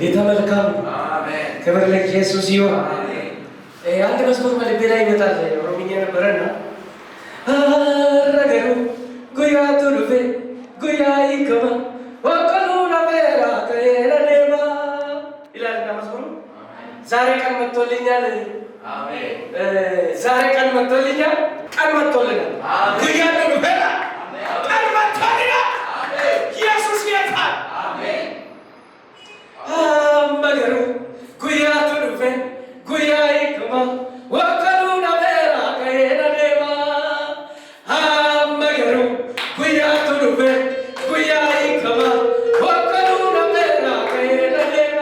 ጌታ መልካም አሜን። ክብር ለኢየሱስ ይሁን አሜን። አንድ መስመር በልቤ ላይ ይመጣል። ኦሮምኛ ነበረና አረገሩ ጉያቱ ዱፌ ጉያ ይከማ ወቀሉ ነቤራ ከለኔማ ይላልና መስመሩ ዛሬ ቀን መጥቶልኛል። አሜን። ዛሬ ቀን መጥቶልኛል። ቀን መጥቶልኛል። ጉያቱ ዱፌራ ቀን መጥቶልኛል። ኢየሱስ ጌታ አሜን። አመገሩ ጉያቱ ዱፌ ጉያ ይከማ ወቀሉ ነቤራ ከለኔማ አመገሩ ጉያቱ ዱፌ ጉያ ይከማ ወቀሉ ነቤራ ከለኔማ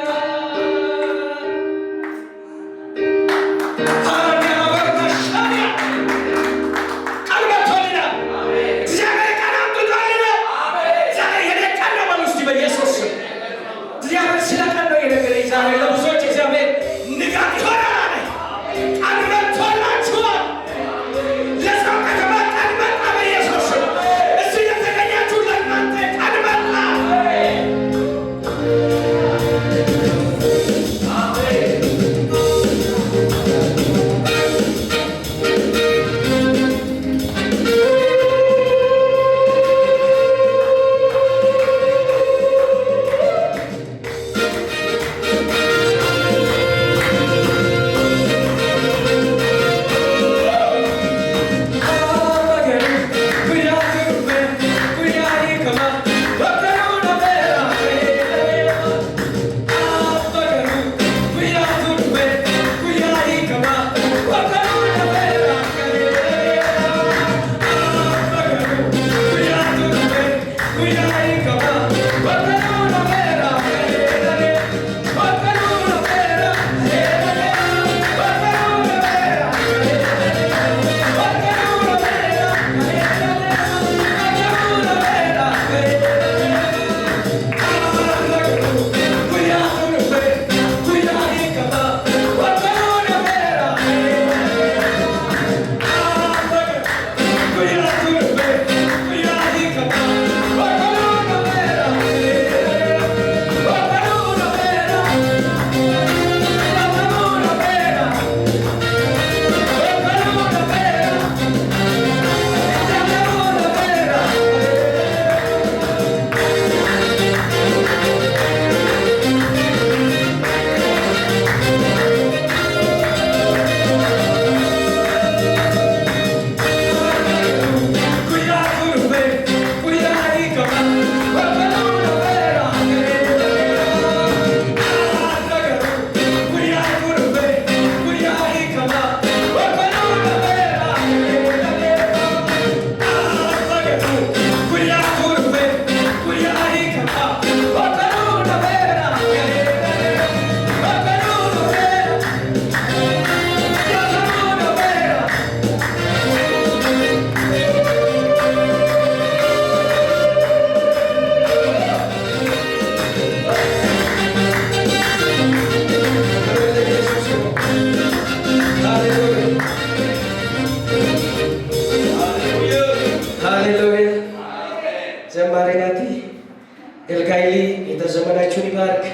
የተዘመናችሁን ይባርክ።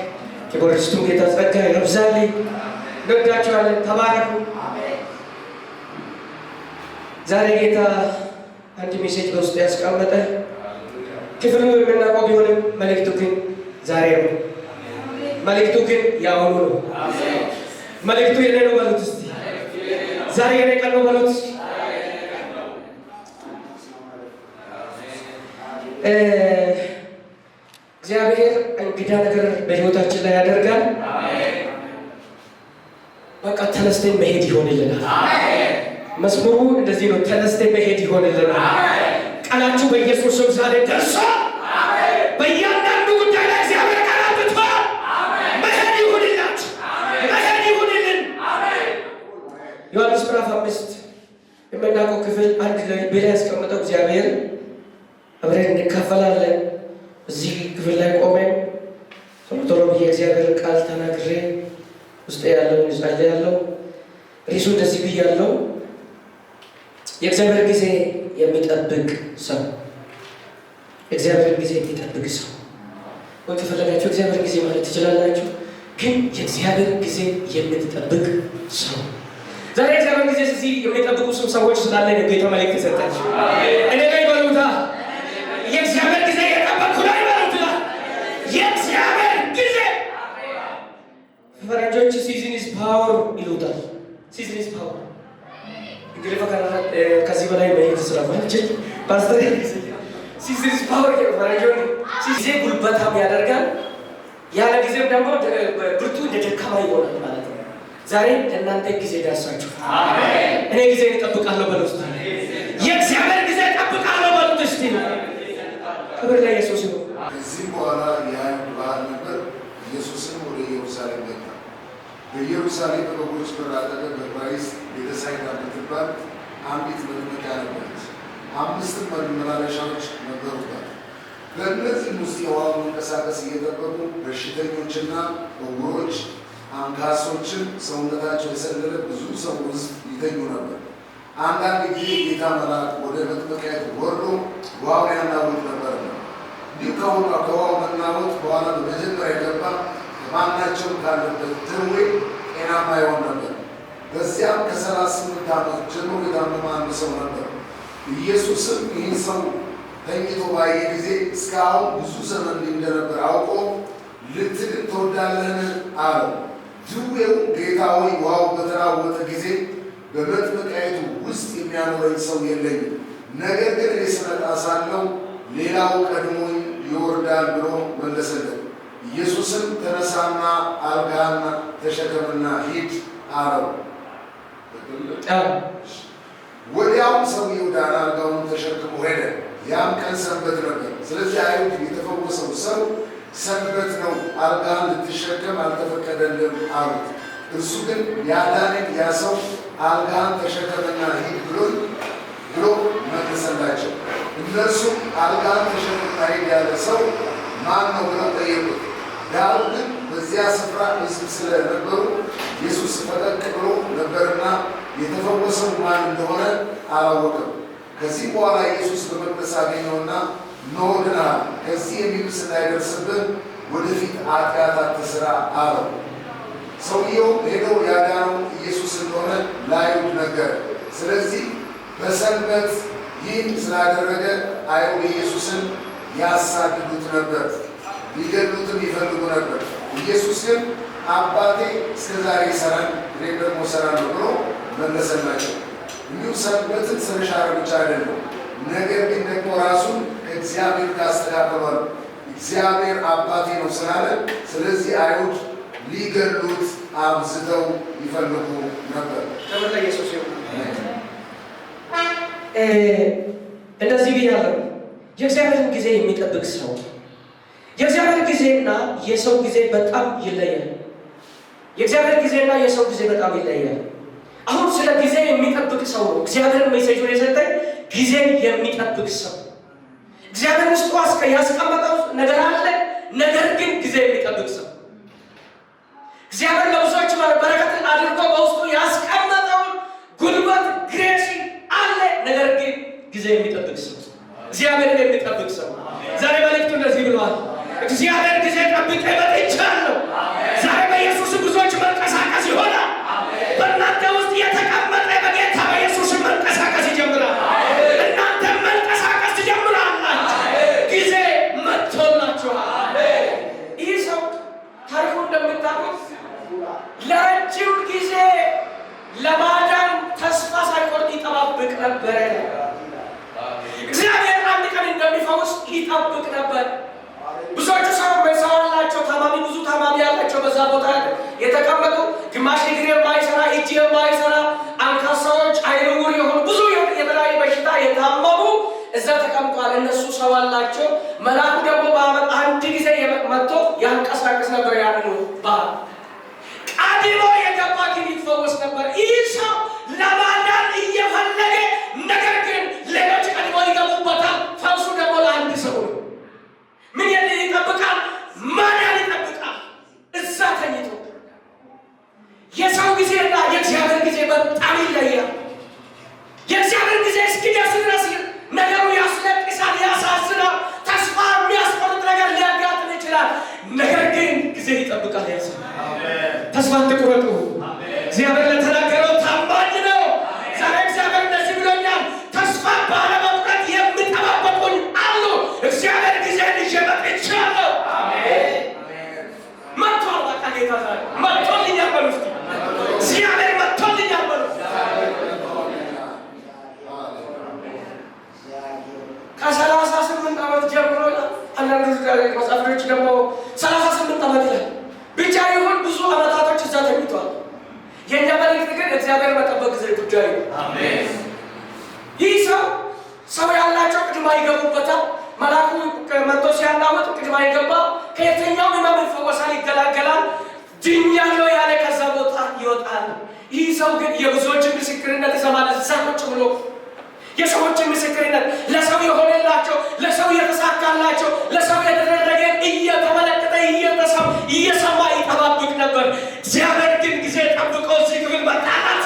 ክብርስቱን ጌታ ጸጋ ይብዛልኝ። እንወዳችኋለን። ተባረኩ። ዛሬ ጌታ አንድ ሜሴጅ በውስጥ ያስቀመጠ ክፍሉ የምናውቀው ቢሆንም መልእክቱ ግን ዛሬ ነው። መልእክቱ ግን ያሁኑ ነው። መልእክቱ የኔ ነው በሉት እስቲ። ዛሬ የኔ ቀን ነው በሉት እስቲ። እግዚአብሔር እንግዳ ነገር በህይወታችን ላይ ያደርጋል። በቃ ተነስተን መሄድ ይሆንልናል። መስሙሩ እንደዚህ ነው። ተነስተን መሄድ ይሆንልናል። ቃላችሁ በኢየሱስ ስም ዛሬ ደርሷል። በእያንዳንዱ ጉዳይ ላይ እግዚአብሔር ቃል አውጥቷል። መሄድ ይሁንላችሁ፣ መሄድ ይሁንልን። ዮሐንስ ምዕራፍ 5 የምናውቀው ክፍል አንድ ላይ ቤላ ያስቀመጠው እግዚአብሔር አብረን እንካፈላለን። እዚህ ክፍል ላይ ቆመን ቶሎ ብዬ እግዚአብሔር ቃል ተናግሬ ውስጥ ያለው እንጸልያለሁ። ሪሱ እንደዚህ ብያለሁ። የእግዚአብሔር ጊዜ የሚጠብቅ ሰው፣ እግዚአብሔር ጊዜ የሚጠብቅ ሰው ወይ ከፈለጋችሁ እግዚአብሔር ጊዜ ማለት ትችላላችሁ። ግን የእግዚአብሔር ጊዜ የምትጠብቅ ሰው ዛሬ እግዚአብሔር ጊዜ እዚህ የሚጠብቁ ሰዎች ስላለ ነው ጌታ መልእክት ሰጣችሁ። እኔ ላይ በሉታ የእግዚአብሔር ጊዜ የጠበቅኩ ላይ በሉታ የእግዚአብሔር ጊዜ ፈረንጆች ሲዝን ኢዝ ፓወር ይሉታል። ሲዝን ኢዝ ፓወር እንግዲህ ከዚህ በላይ መሄድ ስለማንችል ፓስተር ሲዝን ኢዝ ፓወር ፈረንጆች ጊዜ ጉልበታም ያደርጋል፣ ያለ ጊዜም ደግሞ ብርቱ እንደ ደካማ ይሆናል ማለት ነው። ዛሬ ለእናንተ ጊዜ ደርሳችሁ አሜን። እኔ ጊዜ እጠብቃለሁ በሉት። የእግዚአብሔር ጊዜ እጠብቃለሁ በሉት። እስቲ ክብር ለኢየሱስ ይሁን። ከዚህ በኋላ የአይሁድ በዓል ነበር። ኢየሱስም ወደ ኢየሩሳሌም መጣ። በኢየሩሳሌም በበጎች በር አጠገብ በዕብራይስጥ ቤተሳይዳ የምትባል አንዲት መጥመቂያ ነበረች። 5 መመላለሻዎች ነበሩባት። በእነዚህም ውስጥ የውሃውን መንቀሳቀስ እየጠበቁ በሽተኞችና ዕውሮች፣ አንካሶችን፣ ሰውነታቸው የሰለለ ብዙ ሰዎች ይተኙ ነበር። አንዳንድ ጊዜ ጌታ መልአክ ወደ መጥመቂያይቱ ወርዶ ውሃውን ያናውጥ ነበር። እንዲሁ ከውሃው መናወጥ በኋላ በመጀመሪያ የገባ ከማናቸውም ካለበት ደዌ ጤናማ ይሆን ነበር። በዚያም ከ38 ዓመት ጀምሮ የታመመ አንድ ሰው ነበር። ኢየሱስም ይህን ሰው ተኝቶ ባየ ጊዜ እስካሁን ብዙ ዘመን እንደነበር አውቆ ልትድን ትወዳለህን? አለው። ድዌው ጌታ ሆይ ውሃው በተናወጠ ጊዜ በመጥመቂያይቱ ውስጥ የሚያኖረኝ ሰው የለኝም፣ ነገር ግን እኔ ስመጣ ሳለሁ ሌላው ቀድሞኝ ይወርዳል ብሎ መለሰለት። ኢየሱስም ተነሳና አልጋህን ተሸከምና ሂድ አለው። ወዲያውም ሰውየው ዳነ፣ አልጋውን ተሸክሞ ሄደ። ያም ቀን ሰንበት ነበር። ስለዚህ አይሁድ የተፈወሰው ሰው ሰንበት ነው፣ አልጋህን ልትሸከም አልተፈቀደልም አሉት። እርሱ ግን ያዳነኝ ያ ሰው አልጋህን ተሸከመና ሂድ ብሎ መለሰላቸው። እነርሱም አልጋህን ተሸከመና ሂድ ያለ ሰው ማን ነው ብለው ጠየቁት። ዳሩ ግን በዚያ ስፍራ ሕዝብ ስለነበሩ ኢየሱስ ፈቀቅ ብሎ ነበርና የተፈወሰው ማን እንደሆነ አላወቀም። ከዚህ በኋላ ኢየሱስ በመቅደስ አገኘውና እነሆ ድነሃል፣ ከዚህ የሚብስ እንዳይደርስብህ ወደፊት ኃጢአት አትሥራ አለው። ሰውየው ሄደው ያዳነው ኢየሱስ እንደሆነ ለአይሁድ ነገረ። ስለዚህ በሰንበት ይህን ስላደረገ አይሁድ ኢየሱስን ያሳድዱት ነበር፣ ሊገድሉትም ይፈልጉ ነበር። ኢየሱስ ግን አባቴ እስከዛሬ ይሠራል፣ እኔም ደግሞ እሠራለሁ ብሎ መለሰላቸው። እንዲሁ ሰንበትን ስለሻረ ብቻ አይደለም፣ ነገር ግን ደግሞ ራሱን ከእግዚአብሔር ካስተካከሏል። እግዚአብሔር አባቴ ነው ስላለ፣ ስለዚህ አይሁድ ሊገድሉት አብዝተው ይፈልጉ ነበር። ክብር ለኢየሱስ ይሁን። እንደዚህ ብያለሁ፣ የእግዚአብሔርን ጊዜ የሚጠብቅ ሰው የእግዚአብሔር ጊዜና የሰው ጊዜ በጣም ይለያል። የእግዚአብሔር ጊዜና የሰው ጊዜ በጣም ይለያል። አሁን ስለ ጊዜ የሚጠብቅ ሰው ነው እግዚአብሔር ሜሴጁን የሰጠኝ። ጊዜ የሚጠብቅ ሰው እግዚአብሔር ውስጡ ያስቀመጠው ነገር አለ፣ ነገር ግን ጊዜ የሚጠብቅ ሰው እግዚአብሔር ለብዙዎች በረከትን አድርጎ በውስጡ ያስቀመጠውን ጉልበት ግሬሲ አለ፣ ነገር ግን ጊዜ የሚጠብቅ ሰው እግዚአብሔርን የሚጠብቅ ሰው። ዛሬ መልእክቱ እንደዚህ ብለዋል፣ እግዚአብሔር ጊዜ ጠብቄ መጥቻለሁ። ዛሬ በኢየሱስ ብዙዎች መንቀሳቀስ ይሆናል። በእናንተ ውስጥ የተቀመጠ በጌታ በኢየሱስ መንቀሳቀስ ይጀምራል። እናንተ መንቀሳቀስ ትጀምራላችሁ። ጊዜ መጥቶላችኋል። ይህ ሰው ታሪኩ እንደምታውቁት ለረጅም ጊዜ ለማዳን ተስፋ ሳይቆርጥ ይጠባበቅ ነበረ። እግዚአብሔር አንድ ቀን እንደሚፈውስ ይጠብቅ ነበር። ብዙዎቹ ሰው አላቸው፣ ታማሚ ብዙ ታማሚ ያላቸው በዛ ቦታ የተቀመጡ ግማሽ እግር የማይሰራ እጅ የማይሰራ አንካሳዎች፣ ዓይነ ዕውር የሆኑ ብዙ የተለያዩ በሽታ የታመሙ እዛ ተቀምጧል። እነሱ ሰው አላቸው። መልአኩ ደግሞ በዓመት አንድ ጊዜ መጥቶ ያንቀሳቀስ ነበር። ያንኑ ባህል ቀድሞ የገባ ግን ይፈወስ ነበር። ይህ ሰው ለማዳን እየፈለገ ነገር ግን ሌሎች ቀድሞ ይገቡበታል። ፈውሱ ደግሞ ለአንድ ሰው ነው። ምን ይጠብቃል? ማዳን ይጠብቃል። እዛ ተኝቶ የሰው ጊዜና የእግዚአብሔር ጊዜ በጣም ይለያል። የእግዚአብሔር ጊዜ እስኪደርስ ድረስ ነገሩ ያስለቅሳል፣ ያሳዝናል። ተስፋ የሚያስቆርጥ ነገር ሊያጋጥም ይችላል። ጊዜ ይጠብቃል። ያሰ ተስፋ አትቁረጡ። እግዚአብሔር ለተናገረው ታማኝ ነው። ዛሬ እግዚአብሔር እንደዚህ ብሎኛል፣ ተስፋ ባለመቁረጥ የሚጠባበቁኝ አሉ። እግዚአብሔር ጊዜ ይሸበቅቻለሁ። መጥቷል። በቃ ጌታ ዛሬ መጥቶልኛል በሉ እስኪ። እግዚአብሔር መጥቶልኛል በሉ። ከ38 ዓመት ጀምሮ አንዳንዱ መጽሐፎች ደግሞ 38 ዓመት ይላል። ብቻ ይሁን ብዙ ዓመታቶች እዛ ተኝቷል። የእኛ መልእክት ግን እግዚአብሔር መጠበቅ ጊዜ ጉዳይ ነው። ይህ ሰው ያላቸው ቅድማ ይገቡበታል። መልአኩ መጥቶ ሲያናውጥ ቅድማ ይገባ ከየትኛው ሕመም ይፈወሳል፣ ይገላገላል። ድኛለሁ ያለ ከዛ ቦታ ይወጣል። ይህ ሰው ግን የብዙዎችን ምስክርነት ይሰማል። እዛ ቁጭ ብሎ የሰዎችን ምስክርነት ለሰው የሆነላቸው፣ ለሰው የተሳካላቸው፣ ለሰው የተደረገ እየተመለከተ እየሰማ ይጠባብቅ ነበር። እግዚአብሔር ግን ጊዜ ጠብቆ እዚህ ክፍል መጣላት።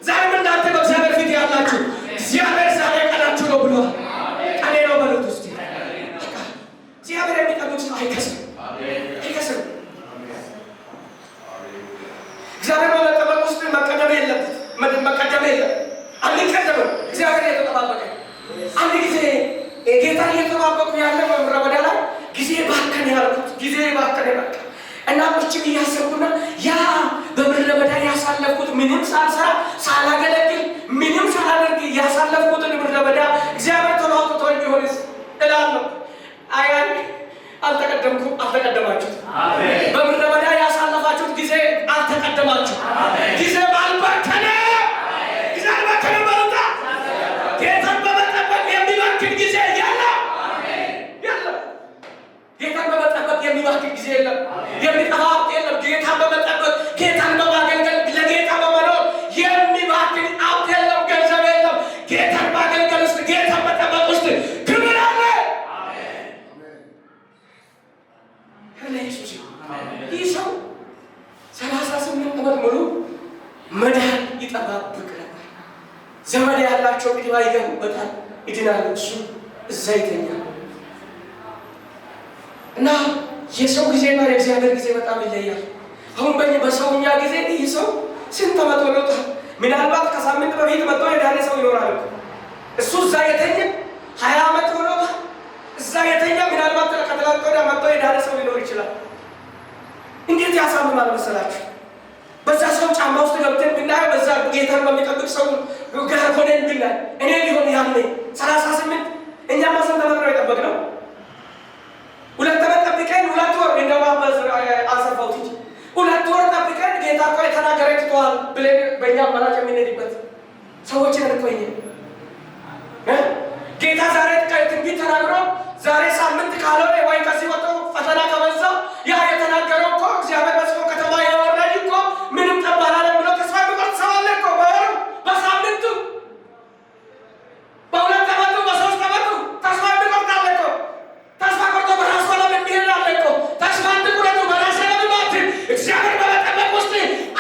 ዛሬም እናንተ በእግዚአብሔር ፊት ያላችሁ እግዚአብሔር ዛሬ ቀናችሁ ነው ብሏል። ቀኔ ነው በሉት ውስጥ እግዚአብሔር የሚጠብቅ ሰው አይከስም። እግዚአብሔር በመጠበቅ ውስጥ መቀደም የለም። አንቀደምም። እግዚአብሔር የተጠባበቀ አንድ ጊዜ ጌታ እየተጠባበቁ ያለ በምድረ በዳ ላይ ጊዜ ባከነ ያልኩት ጊዜ ባከነ በቃ እና ቁጭም እያሰብኩና ያ በምድረ በዳ ያሳለፍኩት ምንም ሳልሰራ ሳላገለግል ምንም ሳላደርግ ያሳለፍኩትን ምድረ በዳ እግዚአብሔር ተዋጥቶኝ ይሆንስ እላለሁ። አያን አልተቀደምኩም። አልተቀደማችሁት። በምድረ በዳ ያሳለፋችሁት ጊዜ አልተቀደማችሁ። ጊዜ ባልባከነ ጌታን በመጠበቅ የሚባክን ጊዜ የለም። ጌታን በመጠበቅ የሚባክን ጊዜ የለም። የሚጠፋ ሀብት የለም። ጌታን በመጠበቅ ጌታን በማገልገል ለጌታ በመኖር የሚባክን ሀብት የለም፣ ገንዘብ የለም። ጌታን ማገልገል ውስጥ ጌታን መጠበቅ ውስጥ ክብር አለ። ኢየሱስ ይህ ሰው 38 ዓመት ሙሉ መዳን ይጠባብቅ ነበር። ዘመድ ያላቸው ቅድማ ይገቡበታል፣ ይድናሉ። እሱ እዛ ይተኛል። እና የሰው ጊዜና የእግዚአብሔር ጊዜ በጣም ይለያል። አሁን በሰውኛ ጊዜ ይህ ሰው ስንት ዓመት ሆኖታል? ምናልባት ከሳምንት በፊት መጥቶ የዳነ ሰው ይኖራል። እሱ እዛ የተኛ 20 ዓመት ሆኖታል። እዛ የተኛ ምናልባት ከትላንት ወዲያ መጥቶ የዳነ ሰው ሊኖር ይችላል። እንዴት ያሳምማል መሰላችሁ? በዛ ሰው ጫማ ውስጥ ገብተን ብናየው፣ በዛ ጌታን በሚጠብቅ ሰው ጋር ሆነን ብናይ፣ እኔ ሊሆን ያለ 38 እኛ ማሰን ተመጥሮ የጠበቅነው 2 ዓመት ጠብቀን 2 ወር እንደው አሰፋው እንጂ 2 ወር ጠብቀን ጌታ እኮ የተናገረ ትተዋል ብለን በእኛ አማራጭ የምንሄድበት ሰዎችን እንቆይ። ጌታ ዛሬ ትንቢት ተናግሮ ዛሬ ሳምንት ካልሆነ ወይ ከዚህ ወጥቶ ፈተና ከበዛ ያ የተናገረው እኮ እግዚአብሔር በጽፎ ከተማ ያወረድ እኮ ምንም ጠባላለ ብሎ ተስፋ የሚቆርጥ ሰው አለ እኮ በሳምንቱ በ2 ዓመቱ በ3 ዓመቱ ተስፋ የሚቆርጥ አለ እኮ። ተስፋ ቆርጦ በራሱ ዓለም የሚሄድ አለ እኮ። ተስፋ አትቁረጡ፣ በራሴ ለምባት እግዚአብሔር በመጠበቅ ውስጥ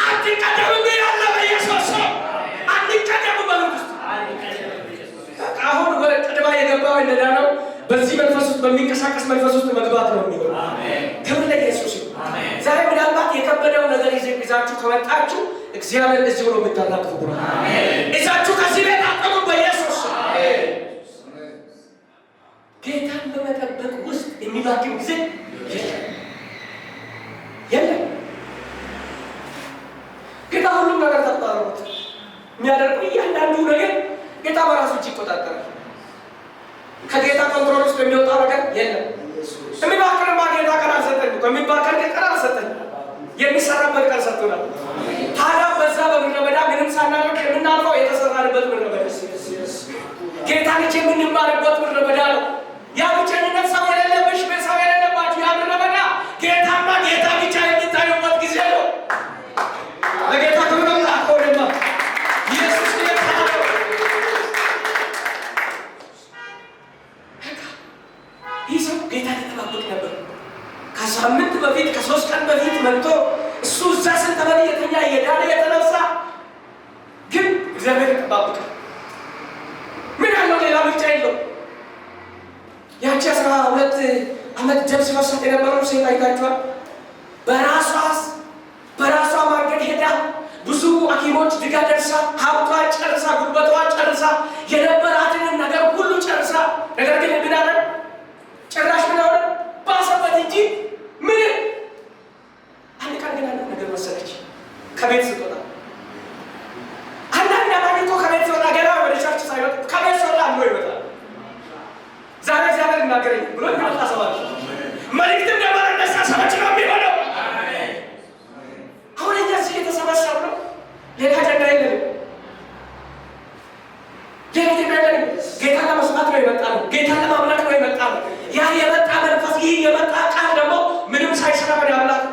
አትቀደምም ያለ በኢየሱስ አንቀደም በሉት ውስጥ አሁን ወደ ቅድማ የገባው እንደዳነው በዚህ መንፈስ ውስጥ በሚንቀሳቀስ መንፈስ ውስጥ መግባት ነው የሚሆነው። ክብር ለኢየሱስ ይሁን። ዛሬ ምናልባት የከበደው ነገር ይዛችሁ ከመጣችሁ እግዚአብሔር እዚህ ብሎ የምታላቅፉ ነው። ይዛችሁ ከዚህ ቤት አጠቁ በኢየሱስ። ጌታን በመጠበቅ ውስጥ የሚባክን ጊዜ የለም። ጌታ ሁሉም ነገር ተጣጣሩት የሚያደርጉ እያንዳንዱ ነገር ጌታ በራሱ እጅ ይቆጣጠራል። ከጌታ ኮንትሮል ውስጥ የሚወጣው ነገር የለም። የሚባክንማ ጌታ ቀን አልሰጠን። የሚባክን ቀን አልሰጠን። የሚሰራበት ቀን ሰጥቶናል። ታዲያ በዛ በምድረ በዳ ምንም ሳናደርግ የምናልፈው የተሰራንበት ምድረ በዳ ጌታን የምንማርበት ምድረ በዳ ነው። ያ ብቸኝነት ሰው የሌለብሽ ሰው የሌለባችሁ ያ ምድረ በዳ ጌታና ጌታ ብቻ የሚታዩበት ጊዜ ነው። ለጌታ ክብር አቆደማ ኢየሱስ ጌታ ነው። ይህ ሰው ጌታ ተጠባበቅ ነበር። ከሳምንት በፊት ከ3 ቀን በፊት መጥቶ እሱ እዛ ስንት ዓመት የተኛ የዳነ የተነሳ ግን እግዚአብሔር ተጠባበቃል። ምን ያለው ሌላ ምርጫ የለው። ያቺ 12 ዓመት ጀብስ መስጠት የነበረው ሴት አይታችኋል። በራሷ መንገድ ሄዳ ብዙ ሐኪሞች ድጋ ደርሳ ሀብቷ ጨርሳ ጉልበቷ ጨርሳ የነበራትን ነገር ሁሉ ጨርሳ ነገር ግን ምን አለ ጭራሽ ምን አለ ባሰበት እንጂ ምን አንድ ቀን ግን አንድ ነገር መሰለች ከቤት ስትወጣ አንዳንድ አማኝቶ ከቤት ስትወጣ ገና ወደ ቸርች ሳይወጣ ከቤት ስትወጣ አምሮ ይወጣል። ዛሬ እግዚአብሔር ይናገረኝ ብሎ ይወጣ ሰዋል መልእክትም ደባረ ነሳ ሰዎች ነው የሚሆነው። አሁን እኛ እዚህ የተሰበሰብ ነው ሌላ አጀንዳ የለንም። ጌታን ለመስማት ነው የመጣ ነው። ጌታን ለማምለክ ነው የመጣ ነው። ያ የመጣ መንፈስ ይህ የመጣ ቃል ደግሞ ምንም ሳይሰራ ወደ አምላክ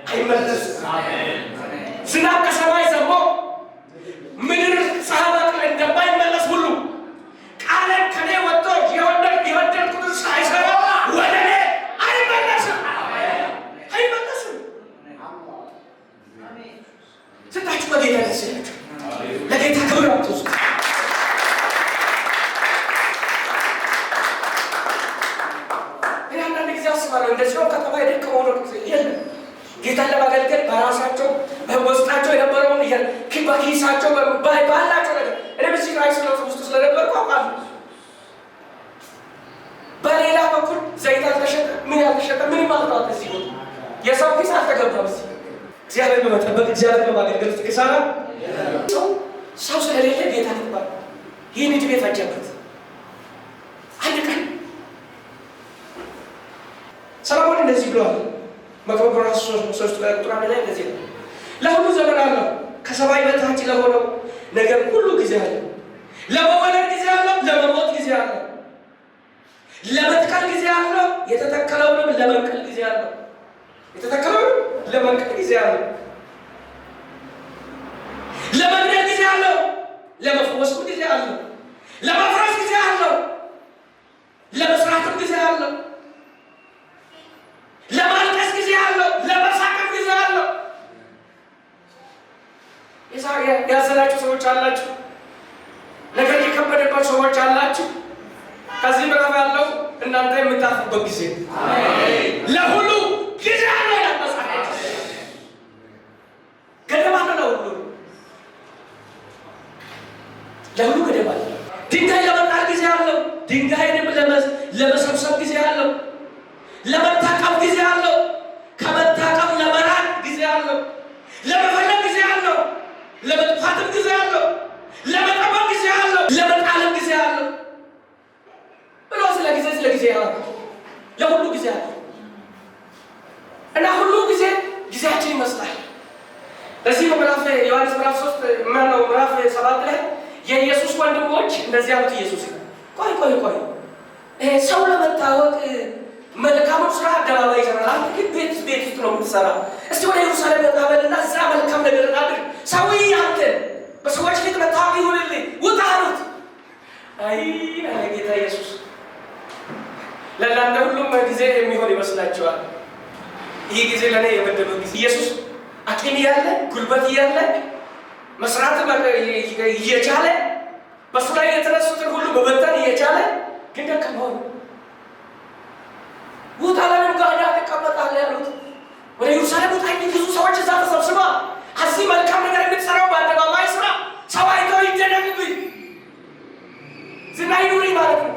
አይመለስም። ዝናብ ከሰማይ ዘንቦ ምድር ፀሐይ እንደማይመለስ ሁሉ ቃል ከኔ ወጥቶ የወደድኩትን ሳይሰራ ወደ እኔ አይመለስም። ስታችሁ በጌታ ደስ ይላችሁ። ለጌታ ክብር አምጡ። አንዳንድ ጊዜ አስባለሁ እንደዚህ ነው ከተማ የደከመው ነው የለም ጌታን ለማገልገል በራሳቸው በውስጣቸው የነበረውን በኪሳቸው ባላቸው ነገር እኔ በዚህ ክራይስት ውስጥ ስለነበርኩ አውቃለሁ። በሌላ በኩል ዘይት አልተሸጠ ምን ያልተሸጠ ምን ማልባት እዚህ ቦታ የሰው ኪስ አልተገባም። እግዚአብሔር በመጠበቅ እግዚአብሔር በማገልገል ውስጥ ኪሳራ ሰው ስለሌለ ጌታ ይባል ይህን እጅ ቤት አጀበት አንድ ቀን ሰለሞን እንደዚህ ብለዋል። መክብብ 3 ቁጥር 1 ላይ እንደዚህ ነው። ለሁሉ ዘመን አለው ከሰማይ በታች ለሆነው ነገር ሁሉ ጊዜ አለው። ለመወለድ ጊዜ አለው፣ ለመሞት ጊዜ አለው። ለመትከል ጊዜ አለው፣ የተተከለውንም ለመንቀል ጊዜ አለው። የተተከለውንም ለመንቀል ጊዜ አለው። ለመግደል ጊዜ አለው፣ ለመፈወስም ጊዜ አለው። ለመፍረስ ጊዜ አለው፣ ለመስራትም ጊዜ አለው። ለማልቀስ ጊዜ አለው፣ ለመሳቀቅ ጊዜ አለው። ያዘናችሁ ሰዎች አላችሁ፣ ነገር የከበደባችሁ ሰዎች አላችሁ። ከዚህ ምዕራፍ ያለው እናንተ የምታርፉበት ጊዜ ለሁሉ ጊዜ አለው። ያመጻፈ ገደብ አለ። ለሁሉ ገደብ አለ። ድንጋይ ለመጣል ጊዜ አለው። ድንጋይንም ለመሰብሰብ ጊዜ አለው። ለመታቀብ ጊዜ አለው። ከመታቀብ ለመራቅ ጊዜ አለው። ለመፈለግ ጊዜ አለው። ለመጥፋትም ጊዜ አለው። ለመጠበቅ ጊዜ አለው። ለመጣልም ጊዜ አለው ብሎ ስለ ጊዜ ያለው ለሁሉ ጊዜ አለው እና ሁሉ ጊዜያችን ይመስላል። ለዚህ ምዕራፍ ዮሐንስ ምዕራፍ 3 ምዕራፍ 7 ላይ የኢየሱስ ወንድሞች እንደዚህ አሉት። ኢየሱስ ቆይ ሰው ለመታወቅ መልካሙን ስራ አደባባይ ይሰራል። አንተ ግን ቤት ውስጥ ነው የምትሰራው። እስቲ ወደ ኢየሩሳሌም ወጣ በልና እዛ መልካም ነገር አድርግ። ሰውዬ አንተ በሰዎች ፊት መታወቅ ይሁንልህ ውጣ አሉት። አይ ጌታ ኢየሱስ ለእናንተ ሁሉም ጊዜ የሚሆን ይመስላችኋል። ይህ ጊዜ ለእኔ የመደበው ጊዜ ኢየሱስ አቅም እያለ ጉልበት እያለ መስራት እየቻለ በሱ ላይ የተነሱትን ሁሉ መበተን እየቻለ ግን ደከመው። ውጣ ለምን ጋዳ ተቀመጣለህ ያሉት። ወደ ኢየሩሳሌም ውጣ። ብዙ ሰዎች እዛ ተሰብስባ እዚህ መልካም ነገር የምትሰራው በአደባባይ ስራ ሰው አይተው ይደነቁብኝ ዝና ይኑሪ ማለት ነው።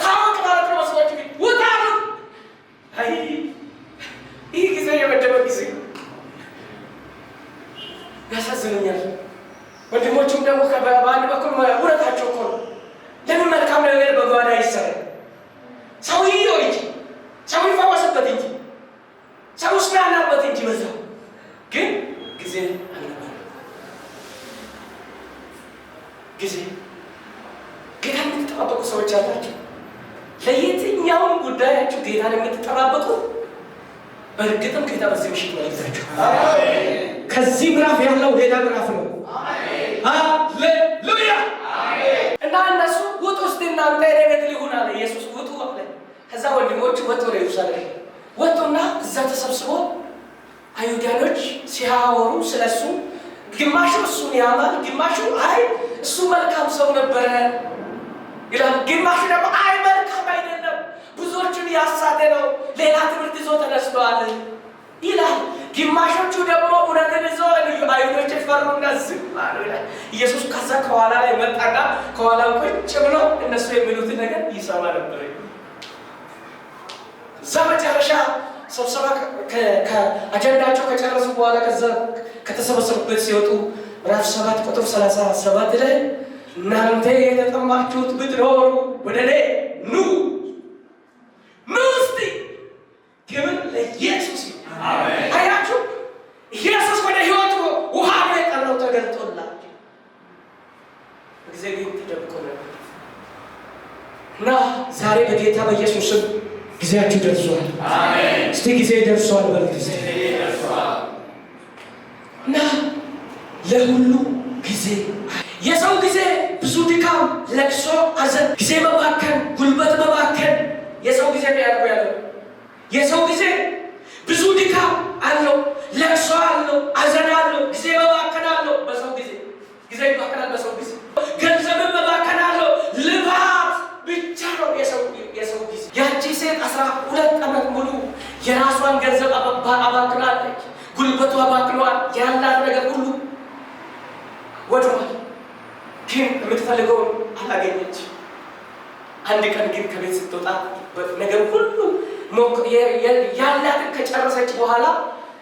ታወቅ ማለት ነው። ሰዎች ውጣ አሉ። አይ ይህ ጊዜ የመደበ ጊዜ ያሳዝኑኛል። ወንድሞቹም ደግሞ በአንድ በኩል እውነታቸው እኮ ነው። ለምን መልካም ነገር በጓዳ ይሰራል? ሰው ይየው እንጂ ሰው ይፈወስበት እንጂ ሰው ስናናበት እንጂ በዛው ግን ጊዜ አልነበረ። ጊዜ ጌታን የምትጠባበቁ ሰዎች አላችሁ። ለየትኛውም ጉዳያችሁ ጌታን የምትጠባበቁ በእርግጥም ጌታ በዚህ ምሽት ነው ይዛችሁ። ከዚህ ምዕራፍ ያለው ሌላ ምዕራፍ ነው። ሃሌሉያ። እና እነሱ ውጡ እስቲ እናንተ እኔ ቤት ሊሆን አለ ኢየሱስ። ውጡ አለ። ከዛ ወንድሞቹ ወጡ፣ ወደ ኢየሩሳሌም ወጡና እዛ ተሰብስቦ አይሁዳኖች ሲያወሩ ስለሱ ግማሹ እሱን ያማል፣ ግማሹ አይ እሱ መልካም ሰው ነበረ ይላል። ግማሹ ደግሞ አይ መልካም አይደለም፣ ብዙዎችን ያሳተ ነው፣ ሌላ ትምህርት ይዞ ተነስተዋል ግማሾቹ ደግሞ እውነትን ይዘው አይሁዶች ፈሩና ዝም አሉ ይላል። ኢየሱስ ከዛ ከኋላ ላይ መጣና ከኋላ ቁጭ ብሎ እነሱ የሚሉትን ነገር ይሰማ ነበር። እዛ መጨረሻ ስብሰባ ከአጀንዳቸው ከጨረሱ በኋላ ከዛ ከተሰበሰቡበት ሲወጡ ምዕራፍ 7 ቁጥር 37 ላይ እናንተ የተጠማችሁት ብትኖሩ ወደ እኔ ኑ እስቲ። ክብር ለኢየሱስ ይሁን። አያችሁ ኢየሱስ ወደ ሕይወቱ ውሃ ነው የጠራው ተገልጦላችሁ። እግዚአብሔር ተደብቆ ነበር እና ዛሬ በጌታ በኢየሱስ ስም ጊዜያችሁ ደርሷል። አሜን። እስቲ ጊዜ ደርሷል በሉት። እስቲ እና ለሁሉ ጊዜ የሰው ጊዜ ብዙ ድካም፣ ለቅሶ፣ ሐዘን፣ ጊዜ መባከን፣ ጉልበት መባከን የሰው ጊዜ ነው ያለው። የሰው ጊዜ ብዙ ድካም አለው፣ ለቅሶ አለው፣ ሐዘን አለው፣ ጊዜ መባከን አለው። በሰው ጊዜ ይባከናል። በሰው ጊዜ ገንዘብ መባከን አለው። ልፋት ብቻ ነው የሰው ጊዜ። ያቺ ሴት 12 ዓመት ሙሉ የራሷን ገንዘብ አባክናለች። ጉልበቷ አባክኗል። ያላት ነገር ሁሉ ወድሟል። ግን የምትፈልገውን አላገኘች። አንድ ቀን ግን ከቤት ስትወጣ ነገር ሁሉ ያላትን ከጨረሰች በኋላ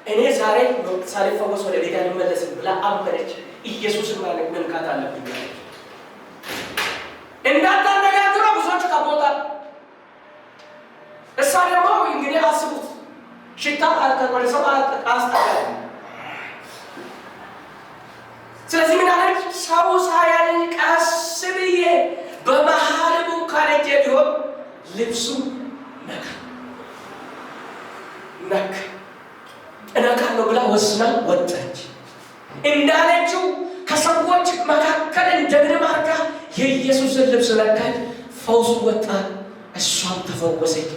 እኔ ዛሬ ሳልፈወስ ወደ ቤት አልመለስም ብላ አመነች። ኢየሱስን መንካት አለብኝ አለች። እንዳታነጋግረው ብዙዎች ከቦታል። እሷ ደግሞ እንግዲህ አስቡት ሽታ ወደ ሰው አስጠጋል። ስለዚህ ምን አለች? ሰው ሳያለኝ ቀስ ብዬ በመሃል እንኳን እጄ ቢሆን ልብሱ እነካለሁ ብላ ወስና ወጣች። እንዳለችው ከሰዎች መካከል እንደምንም አድርጋ የኢየሱስን ልብስ ነካች። ፈውሱ ወጣ፣ እሷም ተፈወሰች፣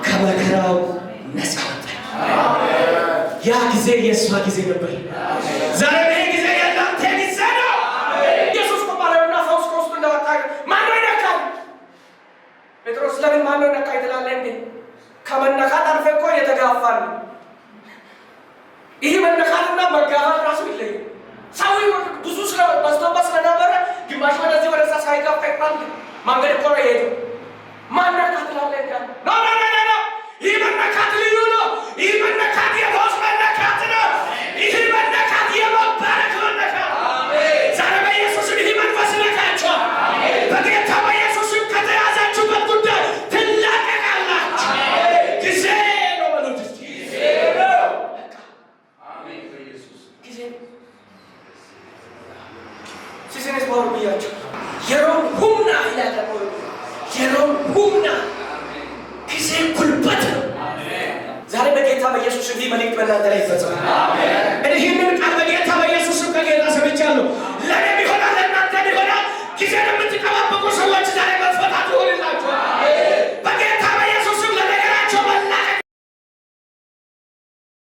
ከመከራው ነፃ ወጣች። ያ ጊዜ የእሷ ጊዜ ነበር። ዛሬ ይሄ ጊዜ የእናንተ ጊዜ ነው። ኢየሱስ ቆባለውና ፈውስ ከውስጡ እንደወጣ ማነው ይነካል? ጴጥሮስ ለምን ማነው ይነካል ትላለህ እንዴ? ከመነካት አልፈህ እኮ የተጋፋን ነው። ይህ መነካትና መጋፋት ራሱ ይለያል። ሰው ብዙ በዝቶበት ስለነበረ ግማሽ ወደዚህ ወደዛ ሳይጋፋ ይቀራል። መንገድ እኮ ነው የሄደው። ማነካት ትላለህ እንዴ? ኖ ይህ መነካት ልዩ ነው። ይህ መነካት የፈውስ መነካት ነው። ይህ መነካት የመባረክ መነካት። ዛሬ በኢየሱስም ይህ መንፈስ ይነካችኋል። በጌታ በኢየሱስም ከተያዛችሁበት ጉዳይ ትላቀቃላችሁ። ጊዜ ነው በሉት እስቲ። ጊዜ ነው። አሜን። በኢየሱስ ጊዜ ሲሰነስ ባሩ ብያችሁ የሮም ሁና ይላል። የሮም ሁና ጊዜ ጉልበት ነው። ዛሬ በጌታ በኢየሱስ ይህ መልእክት በእናንተ ላይ ይፈጸማል። አሜን። ይህንን ቃል በጌታ በኢየሱስ ከጌታ ሰምቻለሁ።